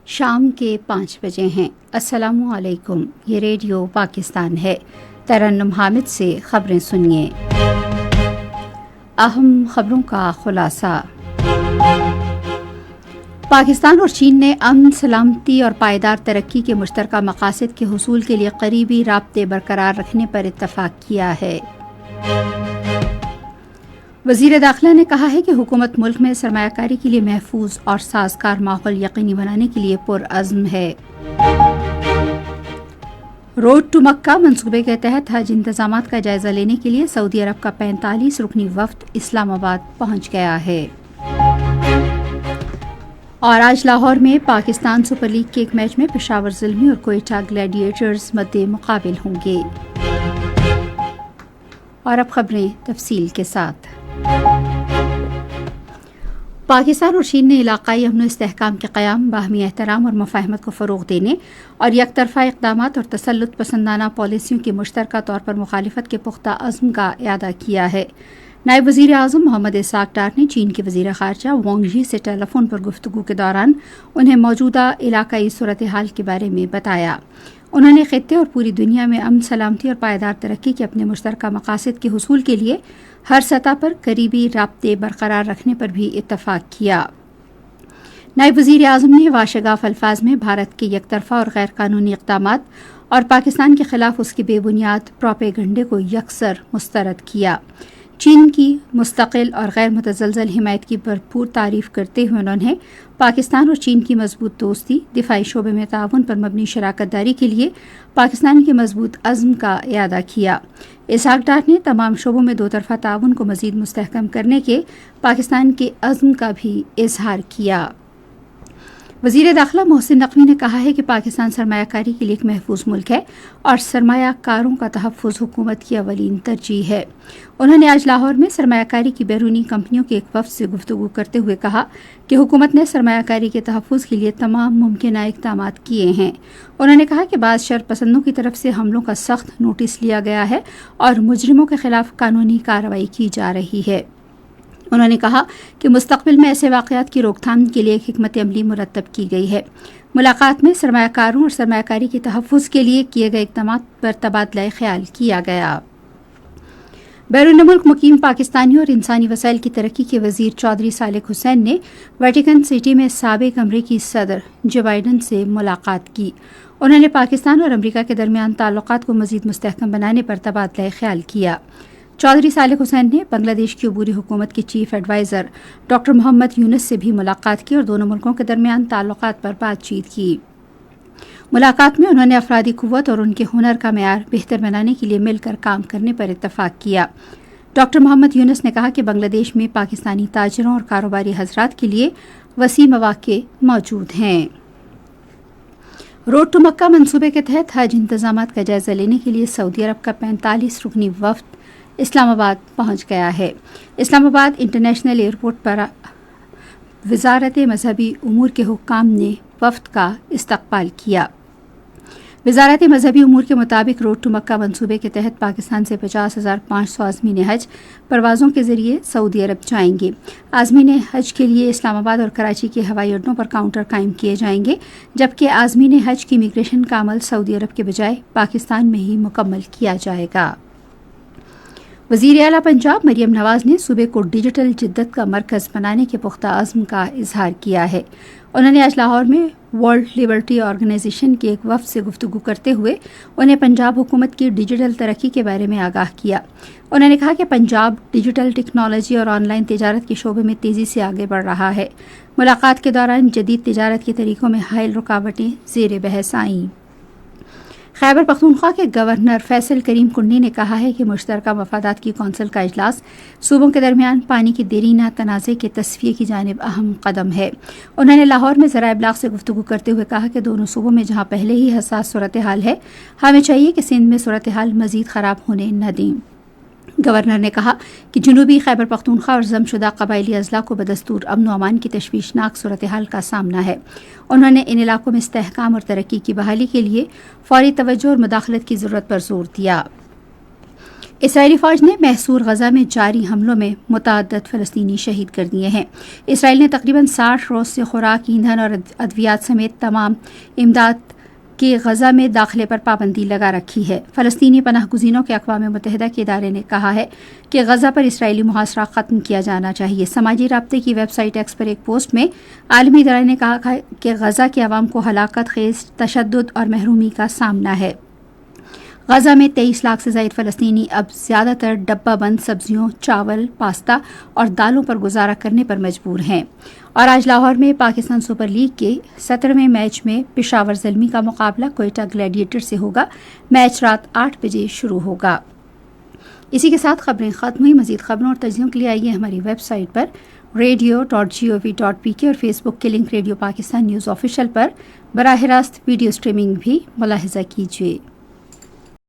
شام کے 5 بجے ہیں۔ السلام علیکم، یہ ریڈیو پاکستان ہے۔ ترنم حامد سے خبریں سنیے۔ اہم خبروں کا خلاصہ۔ پاکستان اور چین نے امن، سلامتی اور پائیدار ترقی کے مشترکہ مقاصد کے حصول کے لیے قریبی رابطے برقرار رکھنے پر اتفاق کیا ہے۔ وزیر داخلہ نے کہا ہے کہ حکومت ملک میں سرمایہ کاری کے لیے محفوظ اور سازگار ماحول یقینی بنانے کے لیے پرعزم ہے۔ روڈ ٹو مکہ منصوبے کے تحت حج انتظامات کا جائزہ لینے کے لیے سعودی عرب کا 45 رکنی وفد اسلام آباد پہنچ گیا ہے۔ اور آج لاہور میں پاکستان سپر لیگ کے ایک میچ میں پشاور زلمی اور کوئٹہ گلیڈیٹرز مد مقابل ہوں گے۔ اور اب خبریں تفصیل کے ساتھ۔ پاکستان اور چین نے علاقائی امن و استحکام کے قیام، باہمی احترام اور مفاہمت کو فروغ دینے اور یک طرفہ اقدامات اور تسلط پسندانہ پالیسیوں کی مشترکہ طور پر مخالفت کے پختہ عزم کا اعادہ کیا ہے۔ نائب وزیر اعظم محمد اسحاق ڈار نے چین کے وزیر خارجہ وانگ ژی سے ٹیلی فون پر گفتگو کے دوران انہیں موجودہ علاقائی صورتحال کے بارے میں بتایا۔ انہوں نے خطے اور پوری دنیا میں امن، سلامتی اور پائیدار ترقی کے اپنے مشترکہ مقاصد کے حصول کے لیے ہر سطح پر قریبی رابطے برقرار رکھنے پر بھی اتفاق کیا۔ نائب وزیر اعظم نے واشگاف الفاظ میں بھارت کے یک طرفہ اور غیر قانونی اقدامات اور پاکستان کے خلاف اس کے بے بنیاد پروپیگنڈے کو یکسر مسترد کیا۔ چین کی مستقل اور غیر متزلزل حمایت کی بھرپور تعریف کرتے ہوئے انہوں نے پاکستان اور چین کی مضبوط دوستی، دفاعی شعبے میں تعاون پر مبنی شراکت داری کے لیے پاکستان کے مضبوط عزم کا اعادہ کیا۔ اسحاق ڈار نے تمام شعبوں میں دو طرفہ تعاون کو مزید مستحکم کرنے کے پاکستان کے عزم کا بھی اظہار کیا۔ وزیر داخلہ محسن نقوی نے کہا ہے کہ پاکستان سرمایہ کاری کے لیے ایک محفوظ ملک ہے اور سرمایہ کاروں کا تحفظ حکومت کی اولین ترجیح ہے۔ انہوں نے آج لاہور میں سرمایہ کاری کی بیرونی کمپنیوں کے ایک وفد سے گفتگو کرتے ہوئے کہا کہ حکومت نے سرمایہ کاری کے تحفظ کے لیے تمام ممکنہ اقدامات کیے ہیں۔ انہوں نے کہا کہ بعض شر پسندوں کی طرف سے حملوں کا سخت نوٹس لیا گیا ہے اور مجرموں کے خلاف قانونی کارروائی کی جا رہی ہے۔ انہوں نے کہا کہ مستقبل میں ایسے واقعات کی روک تھام کے لیے ایک حکمت عملی مرتب کی گئی ہے۔ ملاقات میں سرمایہ کاروں اور سرمایہ کاری کے تحفظ کے لیے کیے گئے اقدامات پر تبادلہ خیال کیا گیا۔ بیرون ملک مقیم پاکستانی اور انسانی وسائل کی ترقی کے وزیر چودھری صالح حسین نے ویٹیکن سٹی میں سابق امریکی صدر جو بائیڈن سے ملاقات کی۔ انہوں نے پاکستان اور امریکہ کے درمیان تعلقات کو مزید مستحکم بنانے پر تبادلہ خیال کیا۔ چودھری صالح حسین نے بنگلہ دیش کی عبوری حکومت کے چیف ایڈوائزر ڈاکٹر محمد یونس سے بھی ملاقات کی اور دونوں ملکوں کے درمیان تعلقات پر بات چیت کی۔ ملاقات میں انہوں نے افرادی قوت اور ان کے ہنر کا معیار بہتر بنانے کے لیے مل کر کام کرنے پر اتفاق کیا۔ ڈاکٹر محمد یونس نے کہا کہ بنگلہ دیش میں پاکستانی تاجروں اور کاروباری حضرات کے لیے وسیع مواقع موجود ہیں۔ روڈ ٹو مکہ منصوبے کے تحت حج انتظامات کا جائزہ لینے کے لیے سعودی عرب کا 45 رکنی وفد اسلام آباد پہنچ گیا ہے۔ اسلام آباد انٹرنیشنل ایئرپورٹ پر وزارت مذہبی امور کے حکام نے وفد کا استقبال کیا۔ وزارت مذہبی امور کے مطابق روڈ ٹو مکہ منصوبے کے تحت پاکستان سے 50,500 عازمین حج پروازوں کے ذریعے سعودی عرب جائیں گے۔ عازمین حج کے لیے اسلام آباد اور کراچی کے ہوائی اڈوں پر کاؤنٹر قائم کیے جائیں گے، جبکہ عازمین حج کی امیگریشن کا عمل سعودی عرب کے بجائے پاکستان میں ہی مکمل کیا جائے گا۔ وزیر اعلیٰ پنجاب مریم نواز نے صوبے کو ڈیجیٹل جدت کا مرکز بنانے کے پختہ عزم کا اظہار کیا ہے۔ انہوں نے آج لاہور میں ورلڈ لبرٹی آرگنائزیشن کے ایک وفد سے گفتگو کرتے ہوئے انہیں پنجاب حکومت کی ڈیجیٹل ترقی کے بارے میں آگاہ کیا۔ انہوں نے کہا کہ پنجاب ڈیجیٹل ٹیکنالوجی اور آن لائن تجارت کے شعبے میں تیزی سے آگے بڑھ رہا ہے۔ ملاقات کے دوران جدید تجارت کے طریقوں میں حائل رکاوٹیں زیر بحث آئیں۔ خیبر پختونخوا کے گورنر فیصل کریم کنڈی نے کہا ہے کہ مشترکہ مفادات کی کونسل کا اجلاس صوبوں کے درمیان پانی کی دیرینہ تنازع کے تصفیے کی جانب اہم قدم ہے۔ انہوں نے لاہور میں ذرائع ابلاغ سے گفتگو کرتے ہوئے کہا کہ دونوں صوبوں میں جہاں پہلے ہی حساس صورتحال ہے، ہمیں چاہیے کہ سندھ میں صورتحال مزید خراب ہونے نہ دیں۔ گورنر نے کہا کہ جنوبی خیبر پختونخوا اور ضم شدہ قبائلی اضلاع کو بدستور امن و امان کی تشویشناک صورتحال کا سامنا ہے۔ انہوں نے ان علاقوں میں استحکام اور ترقی کی بحالی کے لیے فوری توجہ اور مداخلت کی ضرورت پر زور دیا۔ اسرائیلی فوج نے محصور غزہ میں جاری حملوں میں متعدد فلسطینی شہید کر دیے ہیں۔ اسرائیل نے تقریباً 60 روز سے خوراک، ایندھن اور ادویات سمیت تمام امداد کے غزہ میں داخلے پر پابندی لگا رکھی ہے۔ فلسطینی پناہ گزینوں کے اقوام متحدہ کے ادارے نے کہا ہے کہ غزہ پر اسرائیلی محاصرہ ختم کیا جانا چاہیے۔ سماجی رابطے کی ویب سائٹ ایکس پر ایک پوسٹ میں عالمی ادارے نے کہا کہ غزہ کے عوام کو ہلاکت خیز تشدد اور محرومی کا سامنا ہے۔ غزہ میں 23 لاکھ سے زائد فلسطینی اب زیادہ تر ڈبہ بند سبزیوں، چاول، پاستا اور دالوں پر گزارا کرنے پر مجبور ہیں۔ اور آج لاہور میں پاکستان سپر لیگ کے 17ویں میچ میں پشاور زلمی کا مقابلہ کوئٹہ گلیڈیٹر سے ہوگا۔ میچ رات 8 بجے شروع ہوگا۔ اسی کے ساتھ خبریں ختم ہوئی۔ مزید خبروں اور تجزیوں کے لیے آئیے ہماری ویب سائٹ پر radio.gov.pk اور فیس بک کے link radio Pakistan news official پر براہ راست ویڈیو سٹریمنگ بھی ملاحظہ کیجیے۔